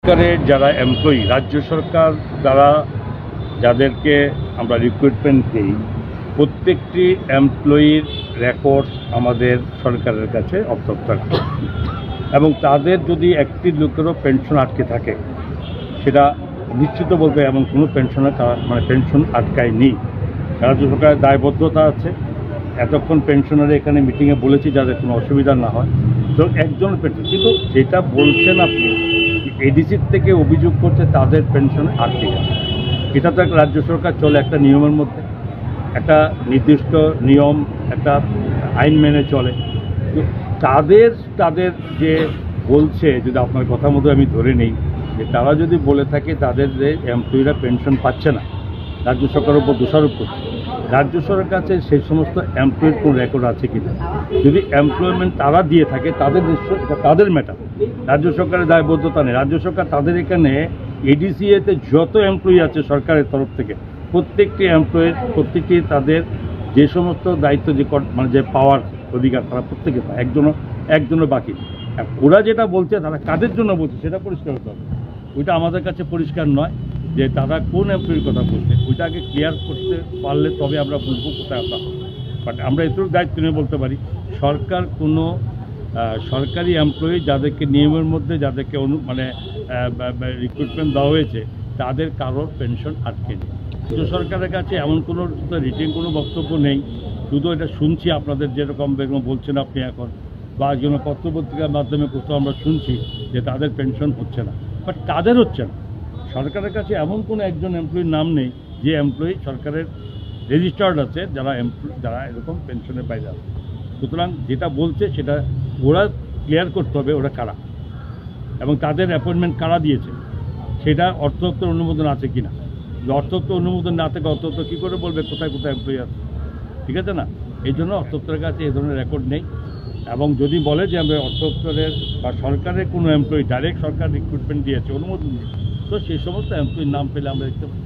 সরকারের যারা এমপ্লয়ি, রাজ্য সরকার দ্বারা যাদেরকে আমরা রিক্রুটমেন্ট দিই, প্রত্যেকটি এমপ্লয়ির রেকর্ডস আমাদের সরকারের কাছে অত্যন্ত রাখে এবং তাদের যদি একটি লোকেরও পেনশন আটকে থাকে সেটা নিশ্চিত বলতে এমন কোনো পেনশন আটকায়নি। রাজ্য সরকারের দায়বদ্ধতা আছে। এতক্ষণ পেনশনারে এখানে মিটিংয়ে বলেছি যাদের কোনো অসুবিধা না হয়, তো একজন পেনশন, কিন্তু যেটা বলছেন আপনি এডিসির থেকে অভিযোগ করছে তাদের পেনশন আটকে গেছে। এটা তো একটা রাজ্য সরকার চলে একটা নিয়মের মধ্যে, একটা নির্দিষ্ট নিয়ম, একটা আইন মেনে চলে। তো তাদের যে বলছে, যদি আপনার কথা মতো আমি ধরে নিই যে তারা যদি বলে থাকে তাদের যে এমপ্লয়িরা পেনশন পাচ্ছে না, রাজ্য সরকারের উপর দোষারোপ করছে। রাজ্য সরকারের কাছে সেই সমস্ত এমপ্লয়ির কোনো রেকর্ড আছে কিনা, যদি এমপ্লয়মেন্ট তারা দিয়ে থাকে তাদের এটা তাদের ম্যাটার, রাজ্য সরকারের দায়বদ্ধতা নেই। রাজ্য সরকার তাদের এখানে এডিসিএতে যত এমপ্লয়ি আছে সরকারের তরফ থেকে প্রত্যেকটি এমপ্লয়ির প্রত্যেকটি তাদের যে সমস্ত দায়িত্ব যে পাওয়ার অধিকার তারা প্রত্যেকে পায়, একজনও বাকি। ওরা যেটা বলছে তারা কাদের জন্য বলছে সেটা পরিষ্কার হতে হবে। ওইটা আমাদের কাছে পরিষ্কার নয় যে তারা কোন এমপ্লয়ির কথা বলছে, ওইটা আগে ক্লিয়ার করতে পারলে তবে আমরা বুঝবো কোথায় আমরা। বাট আমরা এটুকু দায়িত্ব নিয়ে বলতে পারি সরকার কোনো সরকারি এমপ্লয়ি যাদেরকে নিয়মের মধ্যে যাদেরকে রিক্রুটমেন্ট দেওয়া হয়েছে তাদের কারোর পেনশন আটকে নেই। রাজ্য সরকারের কাছে এমন কোনো রিটেন কোনো বক্তব্য নেই, শুধু এটা শুনছি আপনাদের যেরকম বলছেন আপনি এখন, বা যেন পত্রপত্রিকার মাধ্যমে কোথাও আমরা শুনছি যে তাদের পেনশন হচ্ছে না, বাট তাদের হচ্ছে না। সরকারের কাছে এমন কোনো একজন এমপ্লয়ির নাম নেই যে এমপ্লয়ি সরকারের রেজিস্টার্ড আছে যারা এরকম পেনশনের বাইরে আছে। সুতরাং যেটা বলছে সেটা ওরা ক্লিয়ার করতে হবে ওরা কারা এবং তাদের অ্যাপয়েন্টমেন্ট কারা দিয়েছে, সেটা অর্থদপ্তর অনুমোদন আছে কিনা। অর্থদপ্তর অনুমোদন না থাকে অর্থদপ্তর কী করে বলবে কোথায় কোথায় এমপ্লয়ি আছে, ঠিক আছে না? এই জন্য অর্থদপ্তরের কাছে এই ধরনের রেকর্ড নেই। এবং যদি বলে যে আমরা অর্থদপ্তরের বা সরকারের কোনো এমপ্লয়ি ডাইরেক্ট সরকার রিক্রুটমেন্ট দিয়েছে অনুমোদন দিয়েছে, তো সেই সমস্ত এমপ্লয়ির নাম পেলে আমরা দেখতে পাই।